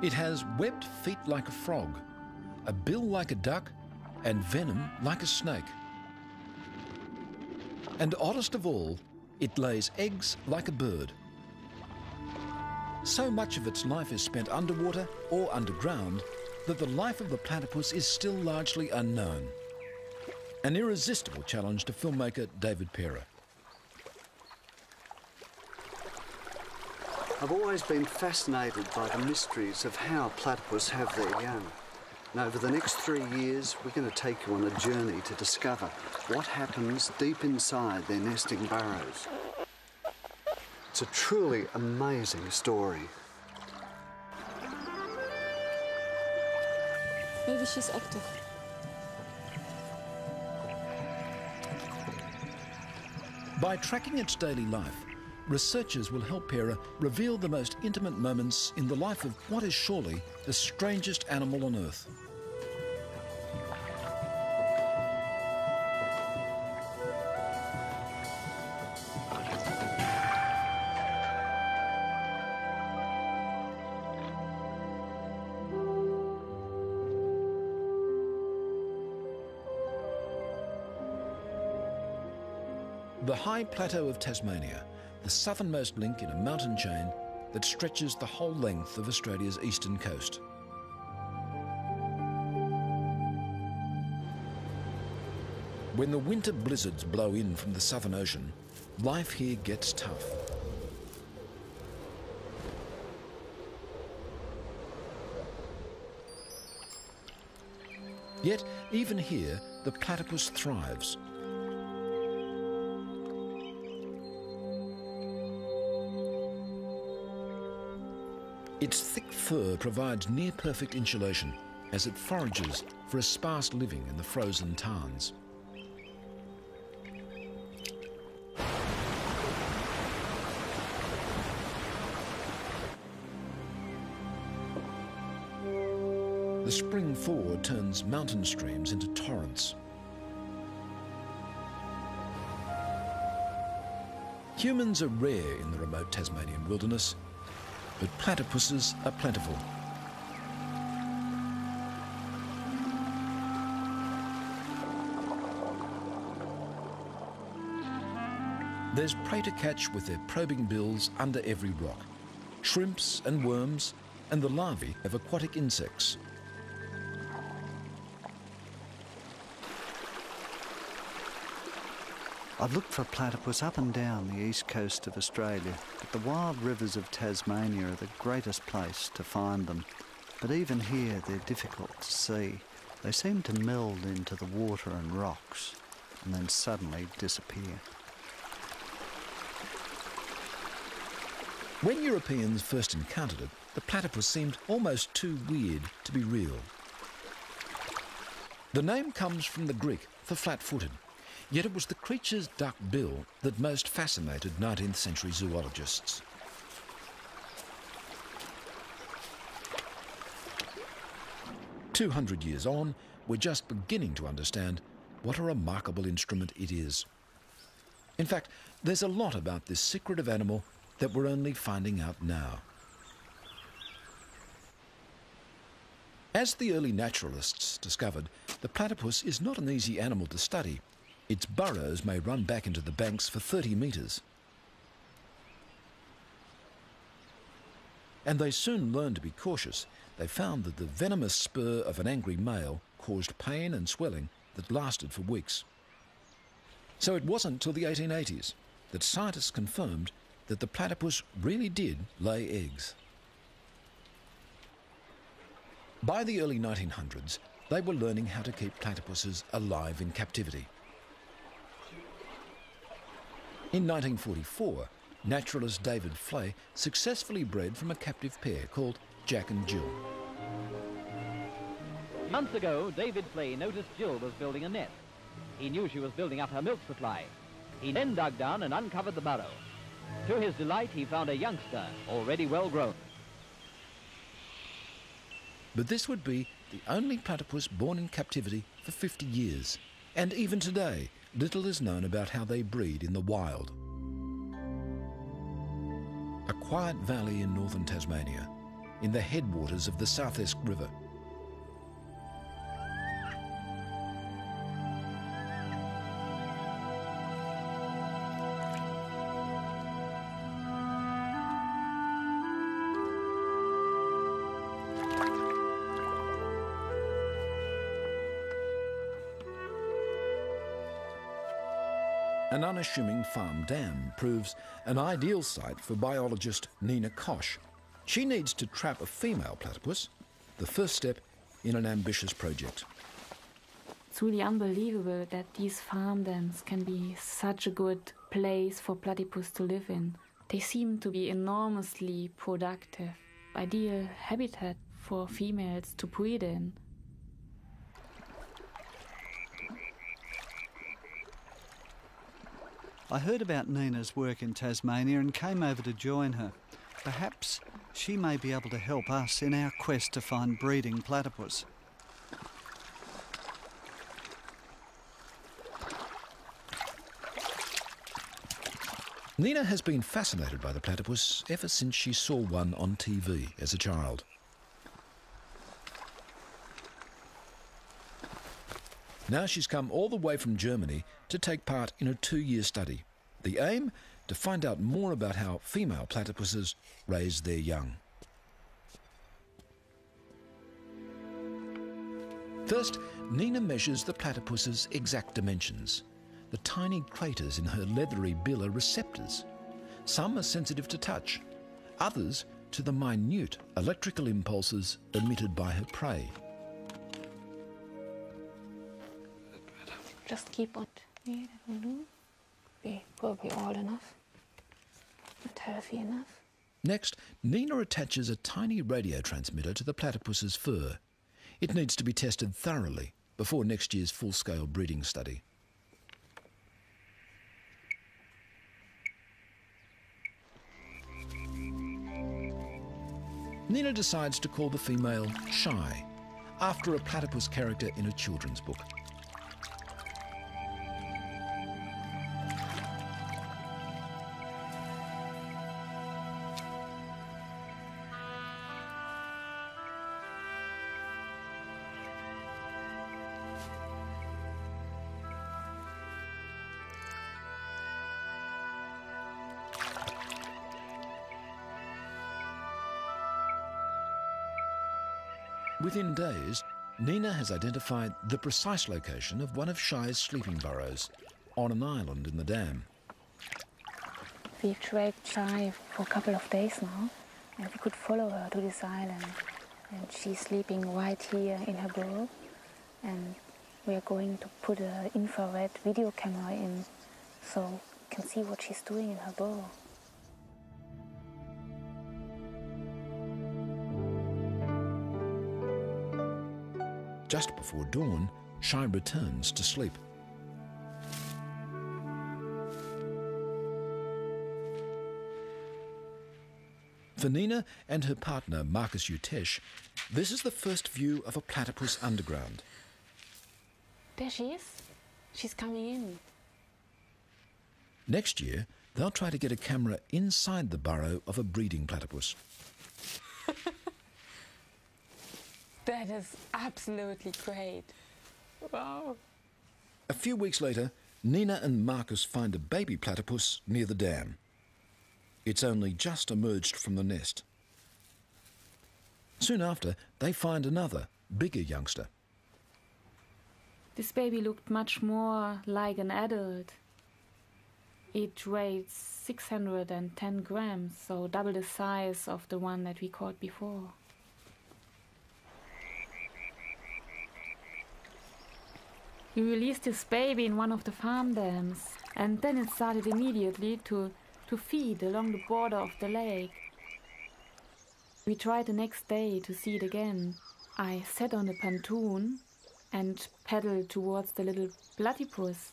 It has webbed feet like a frog, a bill like a duck, and venom like a snake. And oddest of all, it lays eggs like a bird. So much of its life is spent underwater or underground that the life of the platypus is still largely unknown. An irresistible challenge to filmmaker David Parer. I've always been fascinated by the mysteries of how platypus have their young. And over the next 3 years, we're going to take you on a journey to discover what happens deep inside their nesting burrows. It's a truly amazing story. Maybe she's active. By tracking its daily life, researchers will help Parer reveal the most intimate moments in the life of what is surely the strangest animal on Earth. The high plateau of Tasmania, the southernmost link in a mountain chain that stretches the whole length of Australia's eastern coast. When the winter blizzards blow in from the Southern Ocean, life here gets tough. Yet, even here, the platypus thrives. Its thick fur provides near-perfect insulation as it forages for a sparse living in the frozen tarns. The spring thaw turns mountain streams into torrents. Humans are rare in the remote Tasmanian wilderness, but platypuses are plentiful. There's prey to catch with their probing bills under every rock, shrimps and worms, and the larvae of aquatic insects. I've looked for platypus up and down the east coast of Australia, but the wild rivers of Tasmania are the greatest place to find them. But even here, they're difficult to see. They seem to meld into the water and rocks, and then suddenly disappear. When Europeans first encountered it, the platypus seemed almost too weird to be real. The name comes from the Greek for flat-footed. Yet it was the creature's duck bill that most fascinated 19th century zoologists. "200 years on, we're just beginning to understand what a remarkable instrument it is. In fact, there's a lot about this secretive animal that we're only finding out now. As the early naturalists discovered, the platypus is not an easy animal to study. Its burrows may run back into the banks for 30 metres. And they soon learned to be cautious. They found that the venomous spur of an angry male caused pain and swelling that lasted for weeks. So it wasn't till the 1880s that scientists confirmed that the platypus really did lay eggs. By the early 1900s, they were learning how to keep platypuses alive in captivity. In 1944, naturalist David Flay successfully bred from a captive pair called Jack and Jill. Months ago, David Flay noticed Jill was building a nest. He knew she was building up her milk supply. He then dug down and uncovered the burrow. To his delight, he found a youngster, already well grown. But this would be the only platypus born in captivity for 50 years. And even today, little is known about how they breed in the wild. A quiet valley in northern Tasmania, in the headwaters of the South Esk River. An unassuming farm dam proves an ideal site for biologist Nina Kosh. She needs to trap a female platypus, the first step in an ambitious project. It's really unbelievable that these farm dams can be such a good place for platypus to live in. They seem to be enormously productive, ideal habitat for females to breed in. I heard about Nina's work in Tasmania and came over to join her. Perhaps she may be able to help us in our quest to find breeding platypus. Nina has been fascinated by the platypus ever since she saw one on TV as a child. Now she's come all the way from Germany to take part in a 2-year study. The aim? To find out more about how female platypuses raise their young. First, Nina measures the platypus's exact dimensions. The tiny craters in her leathery bill are receptors. Some are sensitive to touch, others to the minute electrical impulses emitted by her prey. Just keep on. Yeah, that will do. Be probably old enough. Not healthy enough. Next, Nina attaches a tiny radio transmitter to the platypus's fur. It needs to be tested thoroughly before next year's full-scale breeding study. Nina decides to call the female Shy, after a platypus character in a children's book. Within days, Nina has identified the precise location of one of Shy's sleeping burrows on an island in the dam. We've tracked Shy for a couple of days now, and we could follow her to this island. And she's sleeping right here in her burrow, and we are going to put an infrared video camera in so we can see what she's doing in her burrow. Just before dawn, Shy returns to sleep. For Nina and her partner, Marcus Utesh, this is the first view of a platypus underground. There she is. She's coming in. Next year, they'll try to get a camera inside the burrow of a breeding platypus. That is absolutely great. Wow. A few weeks later, Nina and Marcus find a baby platypus near the dam. It's only just emerged from the nest. Soon after, they find another, bigger youngster. This baby looked much more like an adult. It weighed 610 grams, so double the size of the one that we caught before. We released this baby in one of the farm dams, and then it started immediately to feed along the border of the lake. We tried the next day to see it again. I sat on the pontoon and paddled towards the little platypus.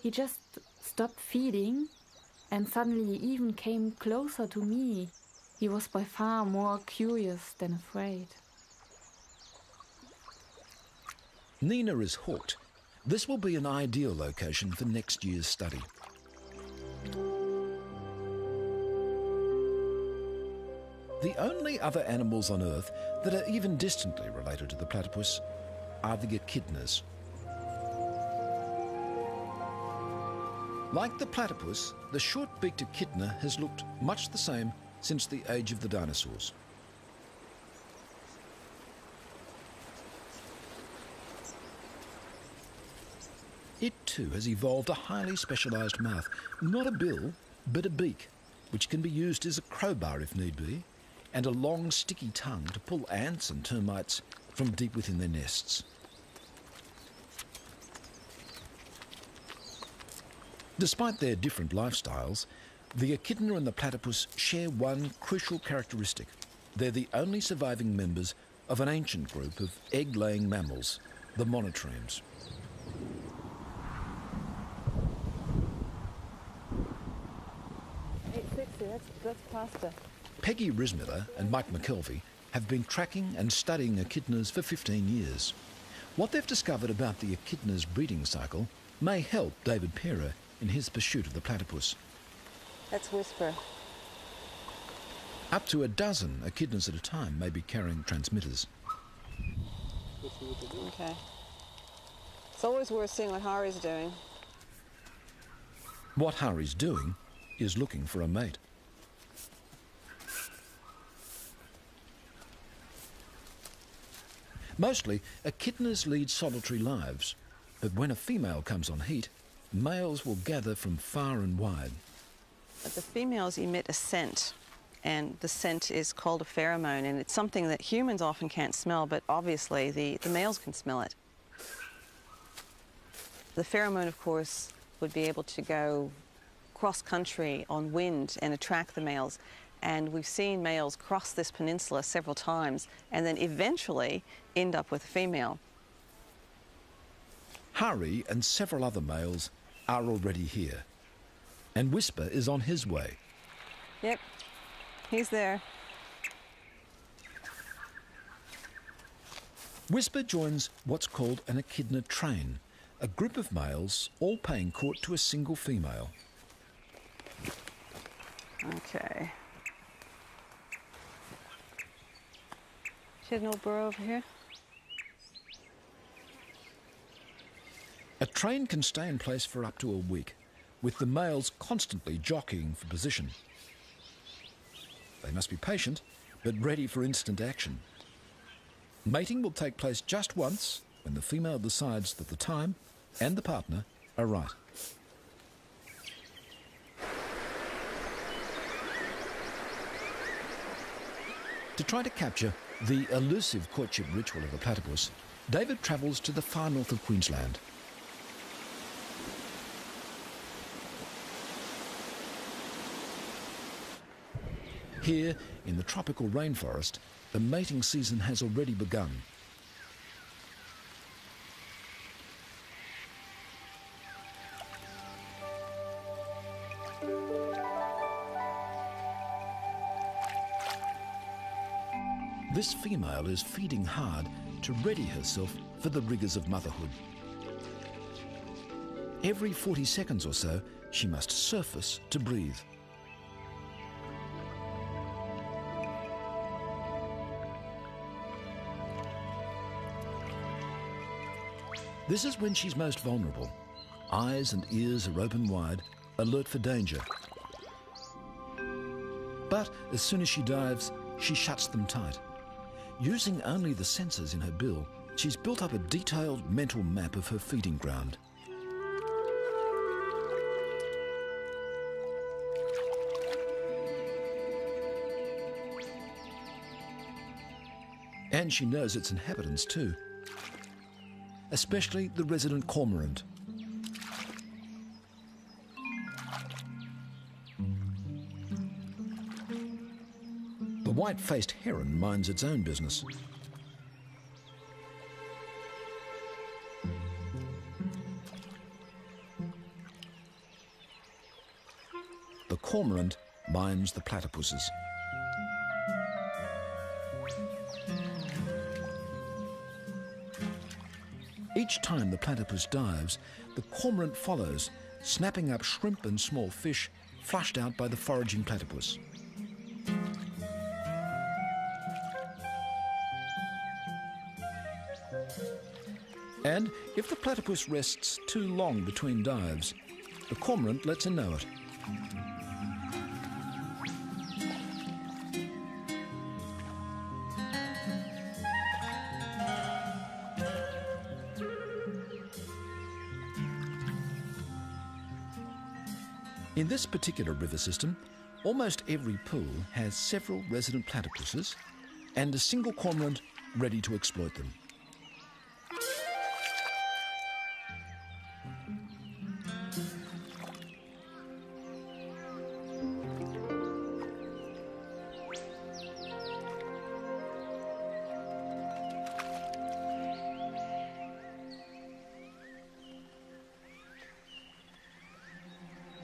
He just stopped feeding and suddenly even came closer to me. He was by far more curious than afraid. Nina is hooked. This will be an ideal location for next year's study. The only other animals on Earth that are even distantly related to the platypus are the echidnas. Like the platypus, the short-beaked echidna has looked much the same since the age of the dinosaurs. It too has evolved a highly specialised mouth, not a bill, but a beak, which can be used as a crowbar if need be, and a long sticky tongue to pull ants and termites from deep within their nests. Despite their different lifestyles, the echidna and the platypus share one crucial characteristic. They're the only surviving members of an ancient group of egg-laying mammals, the monotremes. That's pasta. Peggy Rismiller and Mike McKelvey have been tracking and studying echidnas for 15 years. What they've discovered about the echidna's breeding cycle may help David Pereira in his pursuit of the platypus. That's Whisper. Up to a dozen echidnas at a time may be carrying transmitters. Okay. It's always worth seeing what Hari's doing. What Hari's doing is looking for a mate. Mostly, echidnas lead solitary lives, but when a female comes on heat, males will gather from far and wide. But the females emit a scent, and the scent is called a pheromone, and it's something that humans often can't smell, but obviously the males can smell it. The pheromone, of course, would be able to go cross-country on wind and attract the males. And we've seen males cross this peninsula several times and then eventually end up with a female. Hari and several other males are already here, and Whisper is on his way. Yep, he's there. Whisper joins what's called an echidna train, a group of males all paying court to a single female. Okay. She had no burrow over here? A train can stay in place for up to a week, with the males constantly jockeying for position. They must be patient, but ready for instant action. Mating will take place just once, when the female decides that the time and the partner are right. To try to capture the elusive courtship ritual of the platypus, David travels to the far north of Queensland. Here, in the tropical rainforest, the mating season has already begun. This female is feeding hard to ready herself for the rigours of motherhood. Every 40 seconds or so, she must surface to breathe. This is when she's most vulnerable. Eyes and ears are open wide, alert for danger. But as soon as she dives, she shuts them tight. Using only the sensors in her bill, she's built up a detailed mental map of her feeding ground. And she knows its inhabitants too, especially the resident cormorant. The white-faced heron minds its own business. The cormorant minds the platypuses. Each time the platypus dives, the cormorant follows, snapping up shrimp and small fish flushed out by the foraging platypus. And if the platypus rests too long between dives, the cormorant lets her know it. In this particular river system, almost every pool has several resident platypuses and a single cormorant ready to exploit them.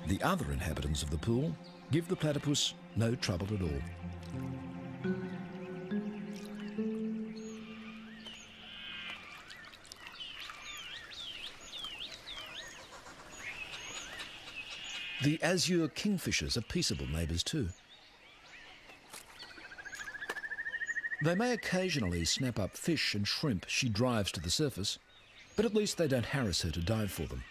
The other inhabitants of the pool give the platypus no trouble at all. The azure kingfishers are peaceable neighbours too. They may occasionally snap up fish and shrimp she drives to the surface, but at least they don't harass her to dive for them.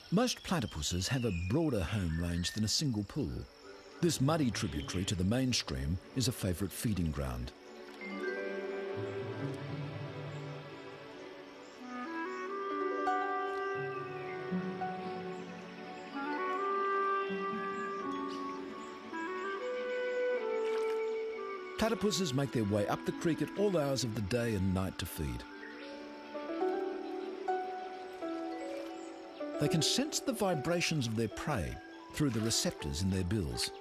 Most platypuses have a broader home range than a single pool. This muddy tributary to the main stream is a favourite feeding ground. Platypuses make their way up the creek at all hours of the day and night to feed. They can sense the vibrations of their prey through the receptors in their bills.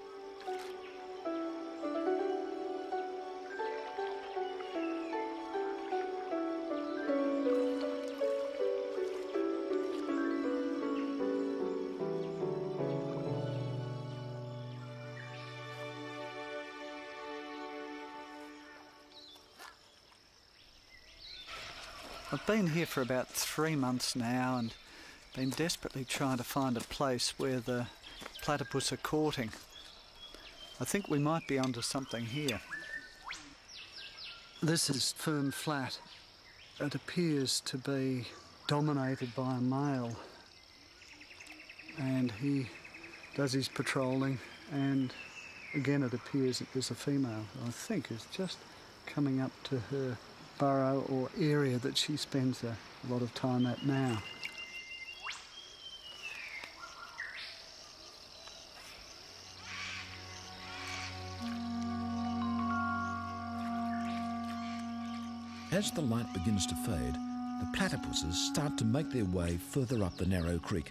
I've been here for about 3 months now and been desperately trying to find a place where the platypus are courting. I think we might be onto something here. This is firm flat. It appears to be dominated by a male, and he does his patrolling, and again it appears that there's a female who I think is just coming up to her burrow or area that she spends a lot of time at now. As the light begins to fade, the platypuses start to make their way further up the narrow creek.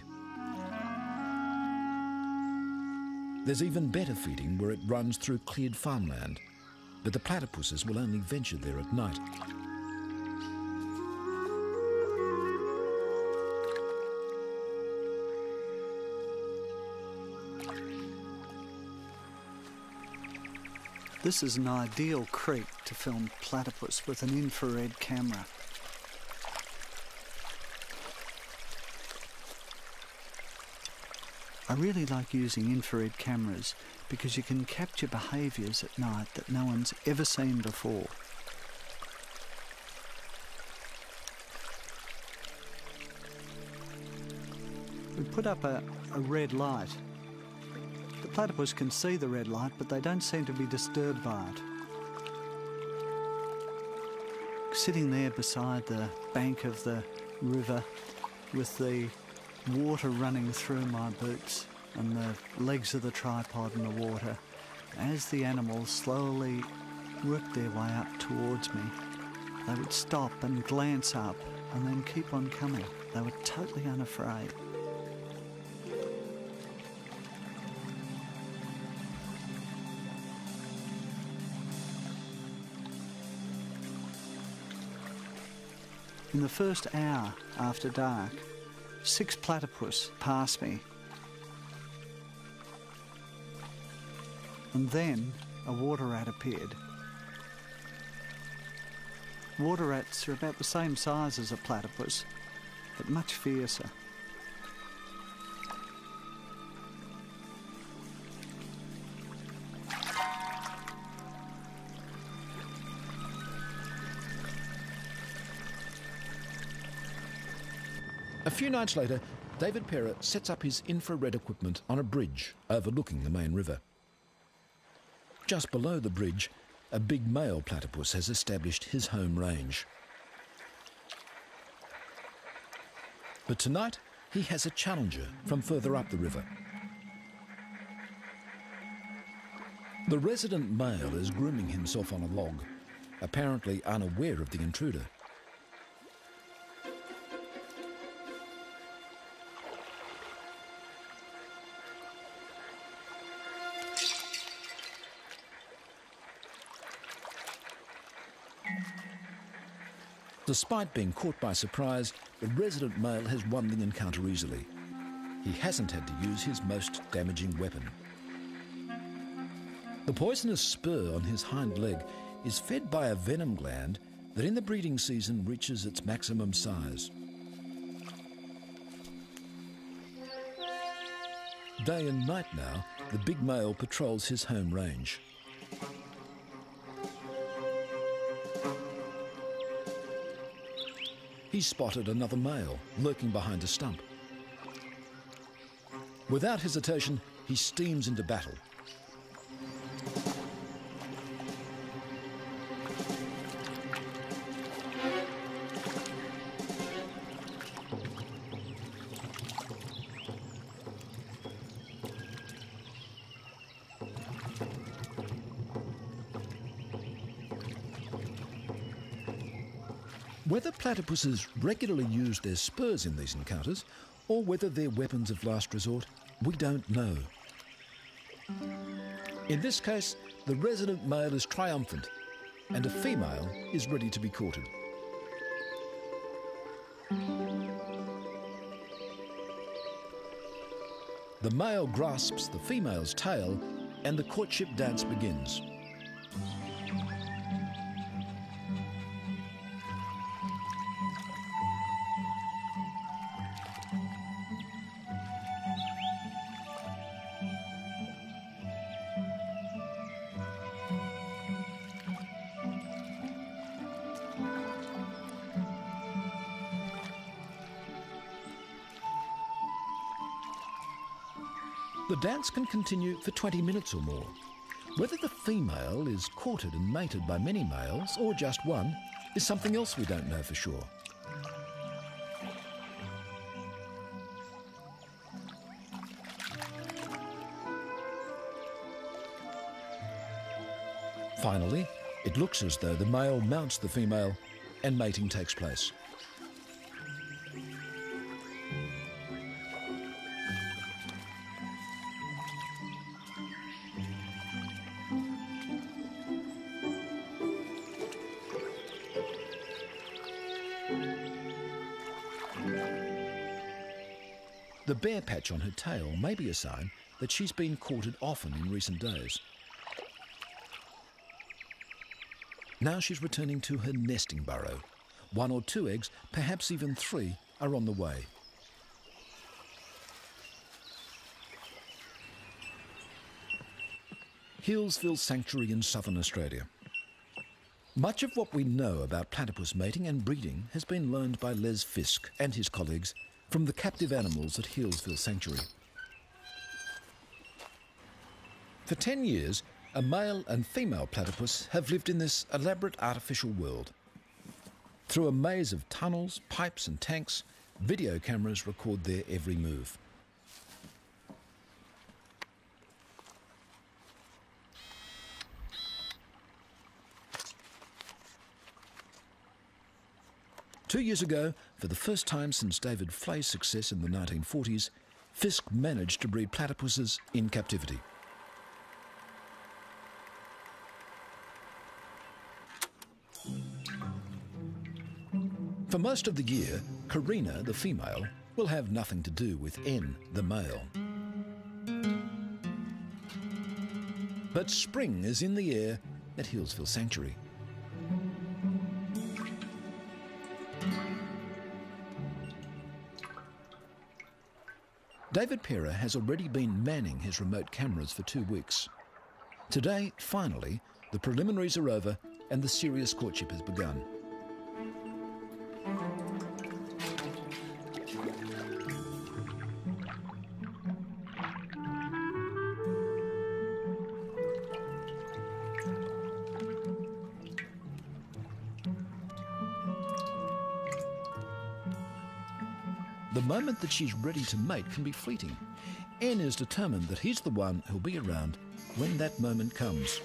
There's even better feeding where it runs through cleared farmland, but the platypuses will only venture there at night. This is an ideal creek to film platypus with an infrared camera. I really like using infrared cameras because you can capture behaviours at night that no one's ever seen before. We put up a red light. The platypus can see the red light, but they don't seem to be disturbed by it. Sitting there beside the bank of the river with the water running through my boots and the legs of the tripod in the water, as the animals slowly worked their way up towards me, they would stop and glance up and then keep on coming. They were totally unafraid. In the first hour after dark, 6 platypus passed me. And then a water rat appeared. Water rats are about the same size as a platypus, but much fiercer. A few nights later, David Perra sets up his infrared equipment on a bridge overlooking the main river. Just below the bridge, a big male platypus has established his home range. But tonight, he has a challenger from further up the river. The resident male is grooming himself on a log, apparently unaware of the intruder. Despite being caught by surprise, the resident male has won the encounter easily. He hasn't had to use his most damaging weapon. The poisonous spur on his hind leg is fed by a venom gland that in the breeding season reaches its maximum size. Day and night now, the big male patrols his home range. He's spotted another male lurking behind a stump. Without hesitation, he steams into battle. Whether platypuses regularly use their spurs in these encounters, or whether they're weapons of last resort, we don't know. In this case, the resident male is triumphant, and a female is ready to be courted. The male grasps the female's tail, and the courtship dance begins. The dance can continue for 20 minutes or more. Whether the female is courted and mated by many males, or just one, is something else we don't know for sure. Finally, it looks as though the male mounts the female and mating takes place. The bare patch on her tail may be a sign that she's been courted often in recent days. Now she's returning to her nesting burrow. 1 or 2 eggs, perhaps even 3, are on the way. Healesville Sanctuary in southern Australia. Much of what we know about platypus mating and breeding has been learned by Les Fisk and his colleagues from the captive animals at Healesville Sanctuary. For 10 years, a male and female platypus have lived in this elaborate artificial world. Through a maze of tunnels, pipes and tanks, video cameras record their every move. Two years ago, for the first time since David Flay's success in the 1940s, Fisk managed to breed platypuses in captivity. For most of the year, Karina, the female, will have nothing to do with N, the male. But spring is in the air at Healesville Sanctuary. David Perra has already been manning his remote cameras for 2 weeks. Today, finally, the preliminaries are over and the serious courtship has begun. The moment that she's ready to mate can be fleeting. N is determined that he's the one who'll be around when that moment comes.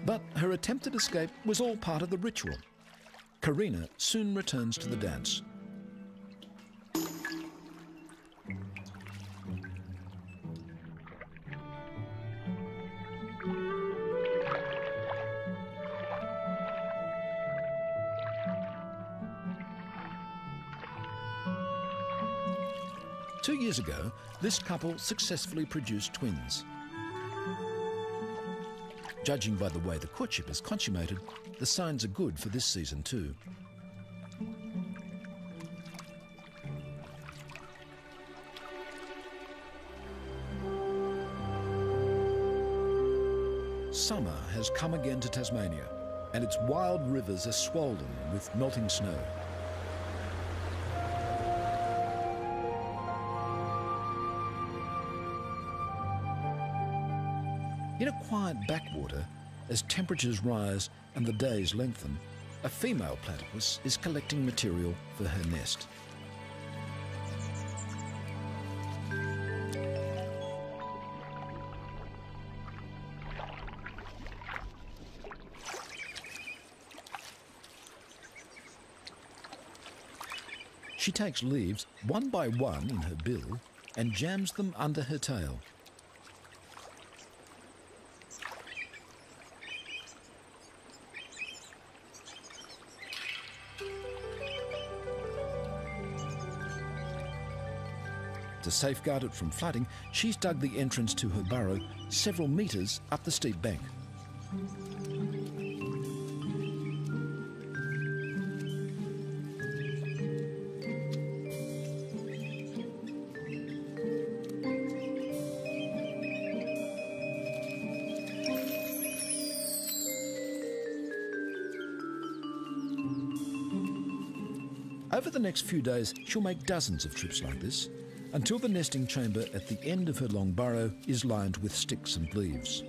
But her attempted escape was all part of the ritual. Karina soon returns to the dance. Two years ago, this couple successfully produced twins. Judging by the way the courtship is consummated, the signs are good for this season too. Summer has come again to Tasmania, and its wild rivers are swollen with melting snow. In a quiet backwater, as temperatures rise and the days lengthen, a female platypus is collecting material for her nest. She takes leaves one by one in her bill and jams them under her tail. To safeguard it from flooding, she's dug the entrance to her burrow several metres up the steep bank. Over the next few days, she'll make dozens of trips like this, until the nesting chamber at the end of her long burrow is lined with sticks and leaves.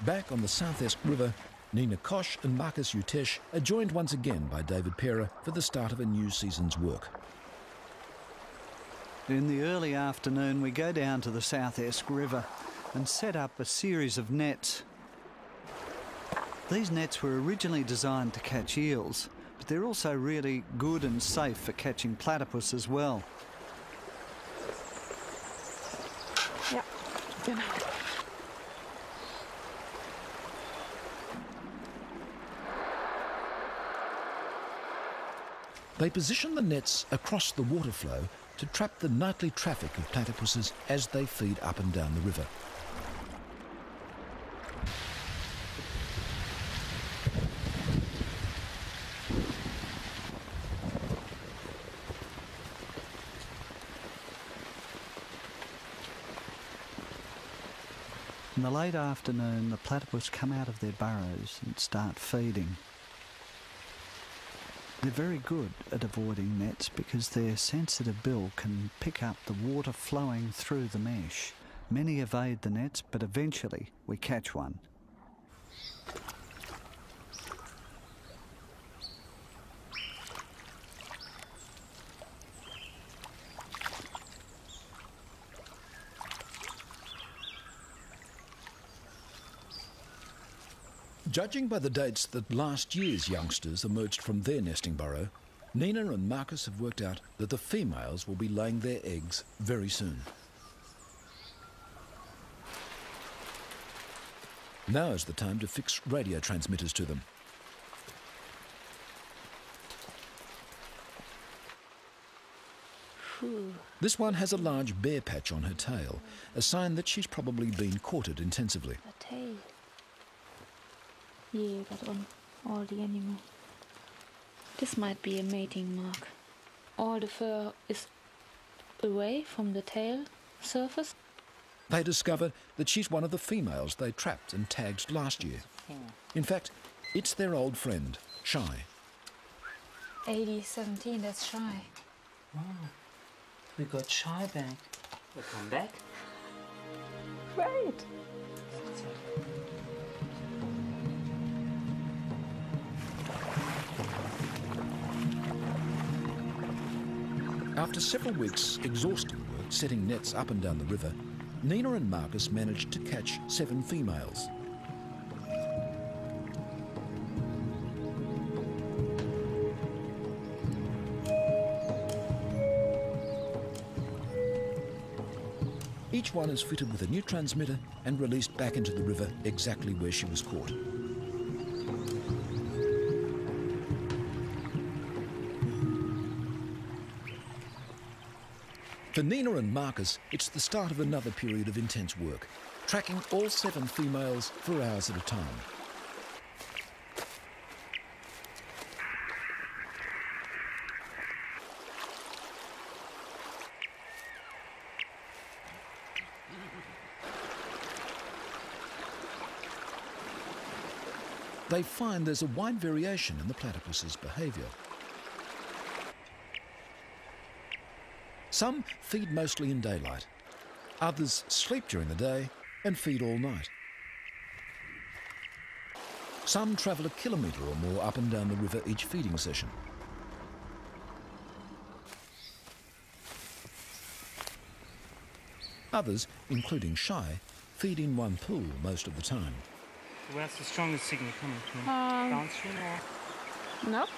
Back on the South Esk River, Nina Kosh and Marcus Utesh are joined once again by David Pera for the start of a new season's work. In the early afternoon, we go down to the South Esk River and set up a series of nets. These nets were originally designed to catch eels, but they're also really good and safe for catching platypus as well. Ja, genau. They position the nets across the water flow to trap the nightly traffic of platypuses as they feed up and down the river. In the late afternoon, the platypus come out of their burrows and start feeding. They're very good at avoiding nets because their sensitive bill can pick up the water flowing through the mesh. Many evade the nets, but eventually we catch one. Judging by the dates that last year's youngsters emerged from their nesting burrow, Nina and Marcus have worked out that the females will be laying their eggs very soon. Now is the time to fix radio transmitters to them. This one has a large bare patch on her tail, a sign that she's probably been courted intensively. The tail. Yeah, but on all the animal. This might be a mating mark. All the fur is away from the tail, surface. They discover that she's one of the females they trapped and tagged last year. In fact, it's their old friend, Shy. 80-17, that's Shy. Wow, we got Shy back. Welcome back. Great. After several weeks' exhausting work setting nets up and down the river, Nina and Marcus managed to catch 7 females. Each one is fitted with a new transmitter and released back into the river exactly where she was caught. For Nina and Marcus, it's the start of another period of intense work, tracking all 7 females for hours at a time. They find there's a wide variation in the platypus's behaviour. Some feed mostly in daylight. Others sleep during the day and feed all night. Some travel a kilometre or more up and down the river each feeding session. Others, including Shy, feed in one pool most of the time. Where's the strongest signal coming from? Downstream or? Nope.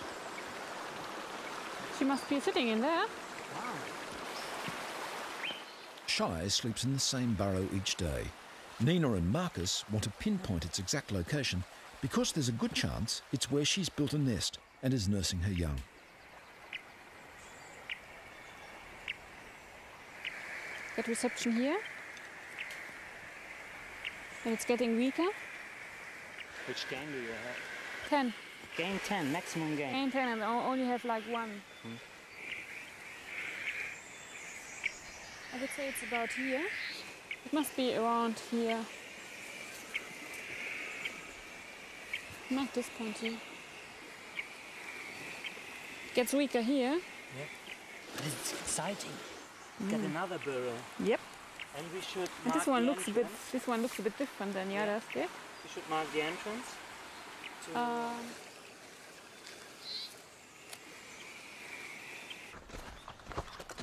She must be sitting in there. Wow. Shy sleeps in the same burrow each day. Nina and Marcus want to pinpoint its exact location because there's a good chance it's where she's built a nest and is nursing her young. Get reception here. And it's getting weaker. Which gain do you have? 10. Gain 10, maximum gain. Gain 10 and I only have like 1. I would say it's about here. It must be around here. Not this point here. Gets weaker here. Yep. But it's exciting. Got another burrow. Yep. And we should And mark this one the looks a bit. entrance. This one looks a bit different than the others. Yeah. We should mark the entrance. To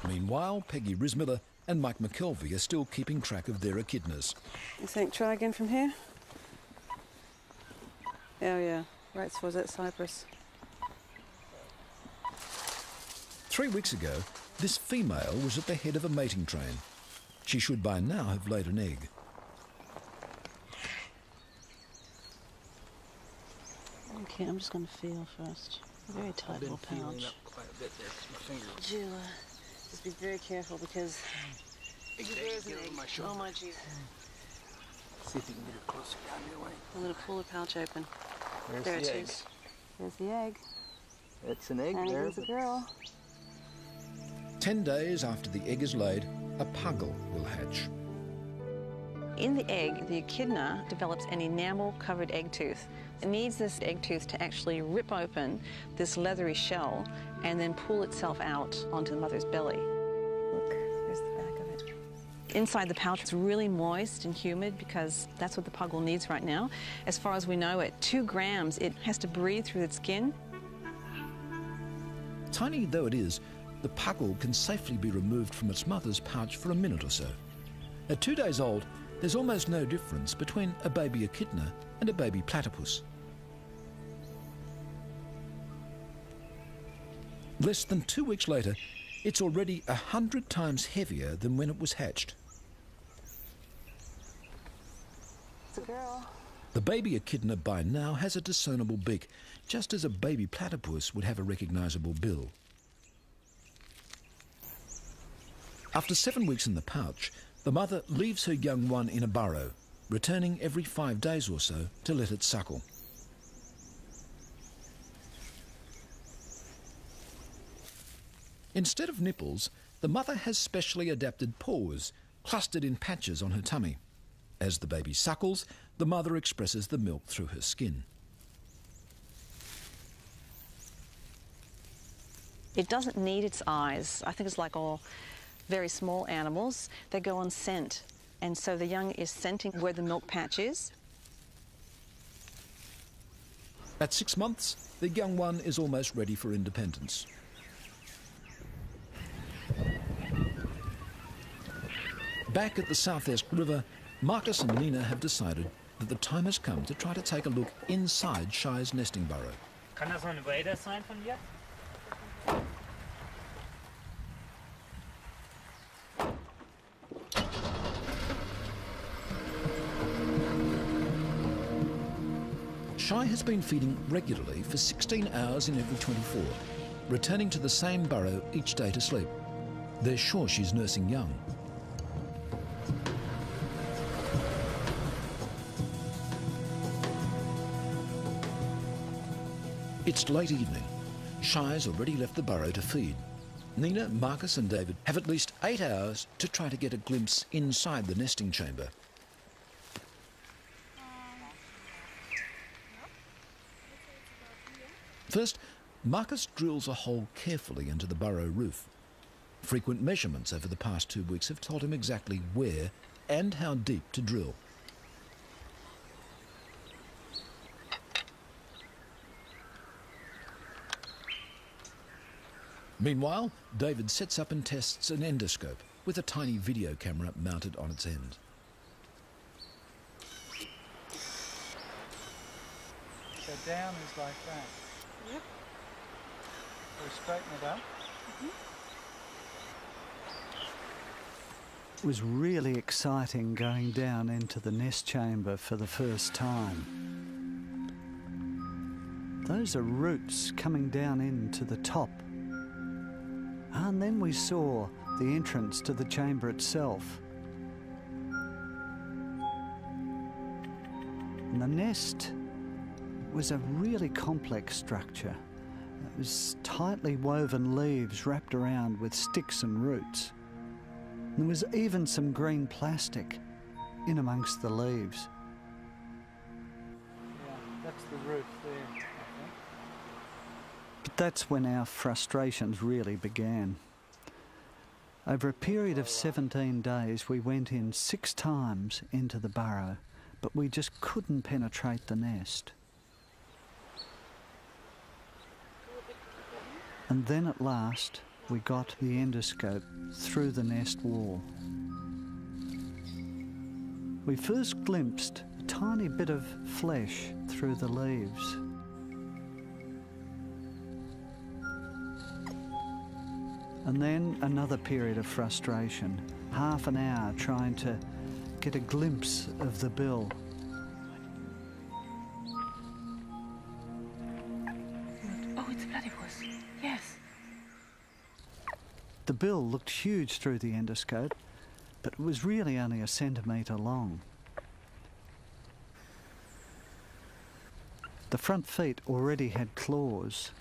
Meanwhile, Peggy Rismiller and Mike McKelvey are still keeping track of their echidnas. You think try again from here? Oh yeah, right towards that cypress. 3 weeks ago, this female was at the head of a mating train. She should by now have laid an egg. Okay, I'm just going to feel first. A very tight little pouch. quite a bit there because my finger. Would you just be very careful because there is an egg. Oh my jeez. See if you can get it closer down your way. I'm going to pull the pouch open. There's There the it egg. is. There's the egg. It's an egg And there. here's a girl. 10 days after the egg is laid, a puggle will hatch. In the egg, the echidna develops an enamel-covered egg tooth. It needs this egg tooth to actually rip open this leathery shell and then pull itself out onto the mother's belly. Look, there's the back of it. Inside the pouch, it's really moist and humid because that's what the puggle needs right now. As far as we know, at 2 grams, it has to breathe through its skin. Tiny though it is, the puggle can safely be removed from its mother's pouch for a minute or so. At 2 days old, there's almost no difference between a baby echidna and a baby platypus. Less than 2 weeks later, it's already 100 times heavier than when it was hatched. It's a girl. The baby echidna by now has a discernible beak, just as a baby platypus would have a recognisable bill. After 7 weeks in the pouch, the mother leaves her young one in a burrow, returning every 5 days or so to let it suckle. Instead of nipples, the mother has specially adapted paws clustered in patches on her tummy. As the baby suckles, the mother expresses the milk through her skin. It doesn't need its eyes. I think it's like all very small animals. They go on scent. And so the young is scenting where the milk patch is. At 6 months, the young one is almost ready for independence. Back at the South Esk River, Marcus and Nina have decided that the time has come to try to take a look inside Shy's nesting burrow. Kann das noch ein Wader sein von dir? Shy has been feeding regularly for 16 hours in every 24, returning to the same burrow each day to sleep. They're sure she's nursing young. It's late evening. Shy's already left the burrow to feed. Nina, Marcus and David have at least 8 hours to try to get a glimpse inside the nesting chamber. First, Marcus drills a hole carefully into the burrow roof. Frequent measurements over the past 2 weeks have told him exactly where and how deep to drill. Meanwhile, David sets up and tests an endoscope with a tiny video camera mounted on its end. So down is like that. Yep. So straighten it up. Mm-hmm. It was really exciting going down into the nest chamber for the first time. Those are roots coming down into the top. And then we saw the entrance to the chamber itself. And the nest was a really complex structure. It was tightly woven leaves wrapped around with sticks and roots. And there was even some green plastic in amongst the leaves. Yeah, that's the roof there, I think. But that's when our frustrations really began. Over a period of 17 days, we went in 6 times into the burrow, but we just couldn't penetrate the nest. And then at last, we got the endoscope through the nest wall. We first glimpsed a tiny bit of flesh through the leaves. And then another period of frustration, half an hour trying to get a glimpse of the bill. Oh, it's a platypus. Yes. The bill looked huge through the endoscope, but it was really only a centimetre long. The front feet already had claws.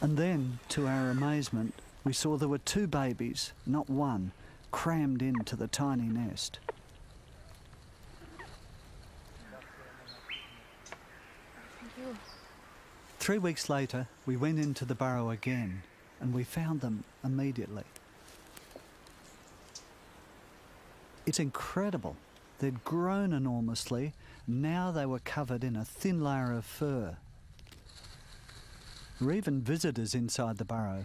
And then, to our amazement, we saw there were 2 babies, not one, crammed into the tiny nest. Thank you. 3 weeks later, we went into the burrow again, and we found them immediately. It's incredible. They'd grown enormously. Now they were covered in a thin layer of fur. There were even visitors inside the burrow.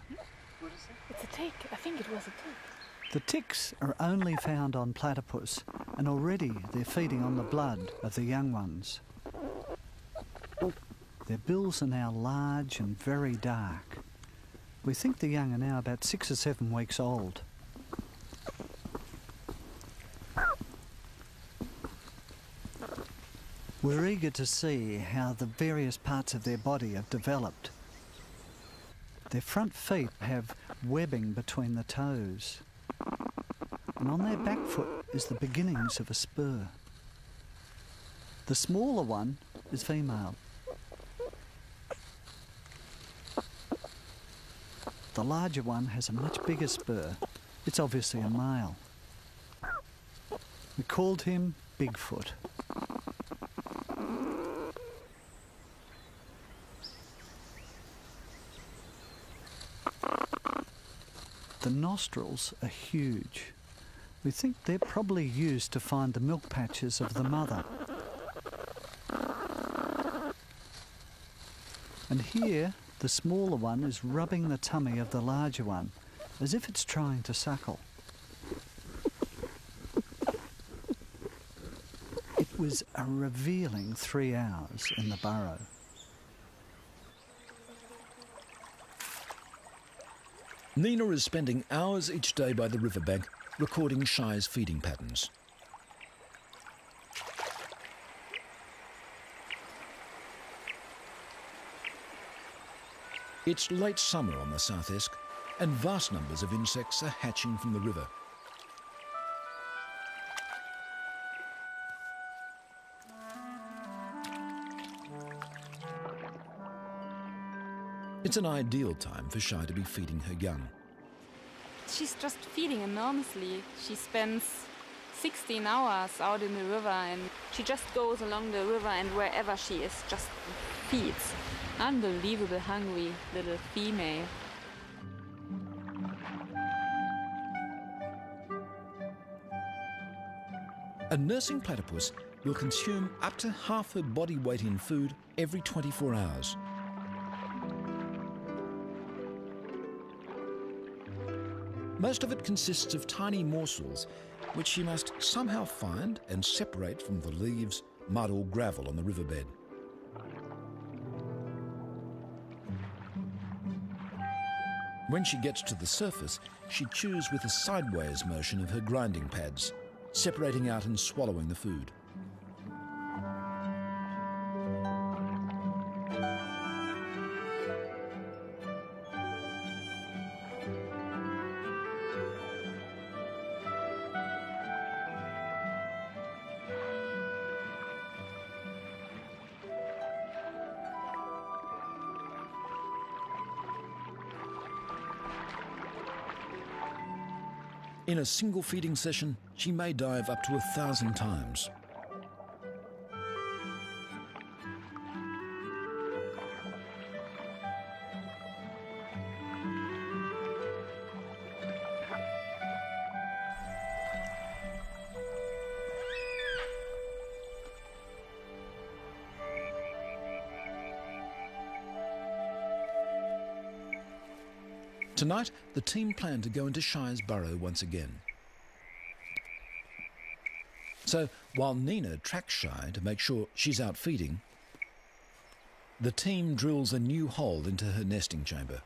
What is it? It's a tick. I think it was a tick. The ticks are only found on platypus, and already they're feeding on the blood of the young ones. Their bills are now large and very dark. We think the young are now about 6 or 7 weeks old. We're eager to see how the various parts of their body have developed. Their front feet have webbing between the toes, and on their back foot is the beginnings of a spur. The smaller one is female. The larger one has a much bigger spur, It's obviously a male. We called him Bigfoot. The nostrils are huge. We think they're probably used to find the milk patches of the mother. And here, the smaller one is rubbing the tummy of the larger one, as if it's trying to suckle. It was a revealing 3 hours in the burrow. Nina is spending hours each day by the riverbank recording Shy's feeding patterns. It's late summer on the South Esk, and vast numbers of insects are hatching from the river. It's an ideal time for Shy to be feeding her young. She's just feeding enormously. She spends 16 hours out in the river, and she just goes along the river, and wherever she is, just feeds. Unbelievable hungry little female. A nursing platypus will consume up to half her body weight in food every 24 hours. Most of it consists of tiny morsels, which she must somehow find and separate from the leaves, mud or gravel on the riverbed. When she gets to the surface, she chews with a sideways motion of her grinding pads, separating out and swallowing the food. In a single feeding session, she may dive up to 1,000 times. Tonight, the team plan to go into Shy's burrow once again. So, while Nina tracks Shy to make sure she's out feeding, the team drills a new hole into her nesting chamber.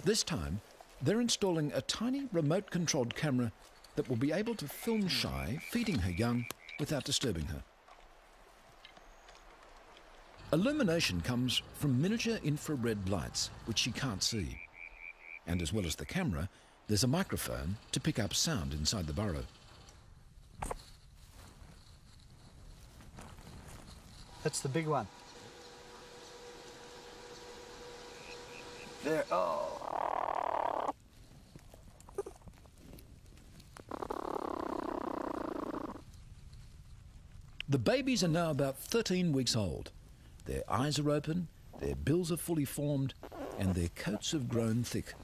This time, they're installing a tiny remote-controlled camera that will be able to film Shy feeding her young without disturbing her. Illumination comes from miniature infrared lights, which she can't see. And as well as the camera, there's a microphone to pick up sound inside the burrow. That's the big one. There, oh. The babies are now about 13 weeks old. Their eyes are open, their bills are fully formed, and their coats have grown thick.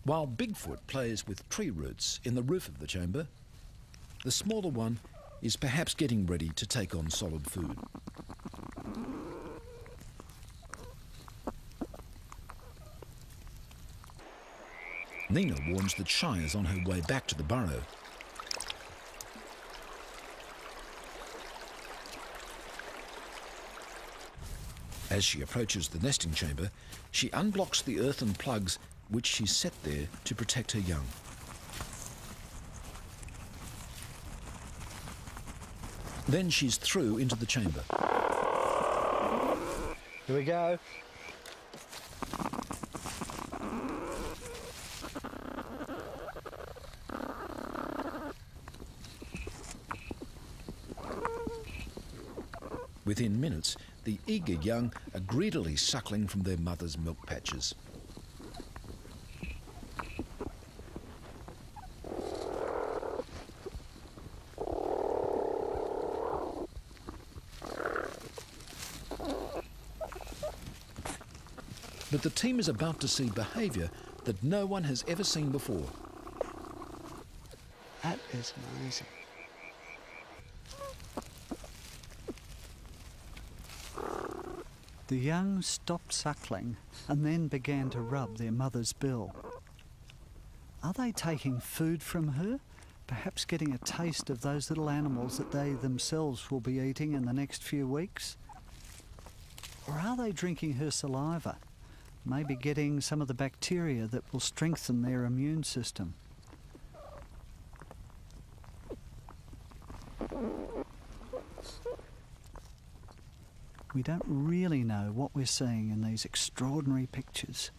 While Bigfoot plays with tree roots in the roof of the chamber, the smaller one is perhaps getting ready to take on solid food. Nina warns that Shy is on her way back to the burrow. As she approaches the nesting chamber, she unblocks the earthen plugs which she set there to protect her young. Then she's through into the chamber. Here we go. Within minutes, the eager young are greedily suckling from their mother's milk patches. But the team is about to see behaviour that no one has ever seen before. That is amazing. The young stopped suckling and then began to rub their mother's bill. Are they taking food from her? Perhaps getting a taste of those little animals that they themselves will be eating in the next few weeks? Or are they drinking her saliva? Maybe getting some of the bacteria that will strengthen their immune system. We don't really know what we're seeing in these extraordinary pictures.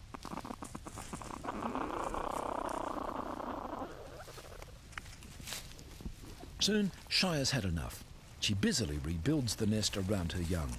Soon, Shire's had enough. She busily rebuilds the nest around her young.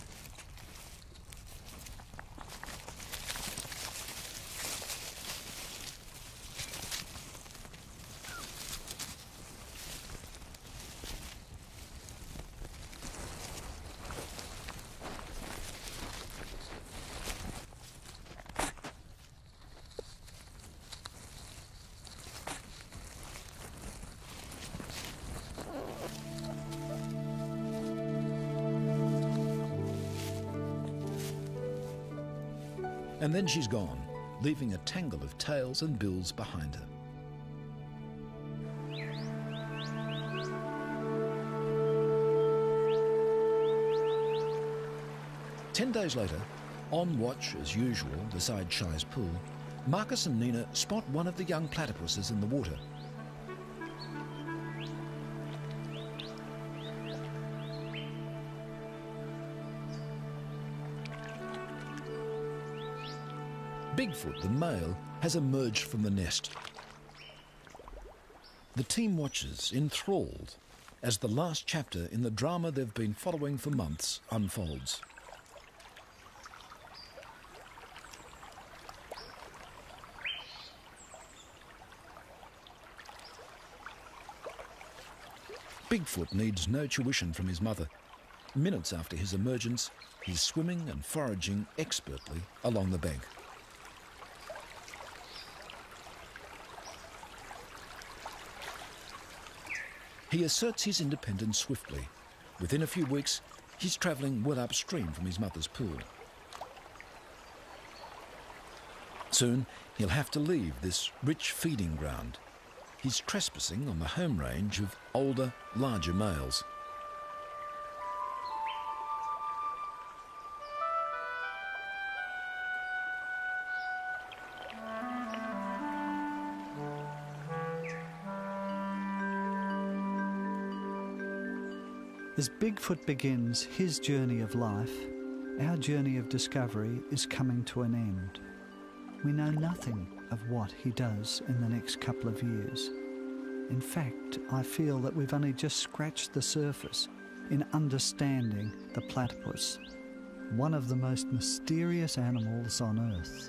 And then she's gone, leaving a tangle of tails and bills behind her. Ten days later, on watch as usual beside Shire's pool, Marcus and Nina spot one of the young platypuses in the water. Bigfoot, the male, has emerged from the nest. The team watches, enthralled, as the last chapter in the drama they've been following for months unfolds. Bigfoot needs no tuition from his mother. Minutes after his emergence, he's swimming and foraging expertly along the bank. He asserts his independence swiftly. Within a few weeks, he's travelling well upstream from his mother's pool. Soon, he'll have to leave this rich feeding ground. He's trespassing on the home range of older, larger males. As Bigfoot begins his journey of life, our journey of discovery is coming to an end. We know nothing of what he does in the next couple of years. In fact, I feel that we've only just scratched the surface in understanding the platypus, one of the most mysterious animals on Earth.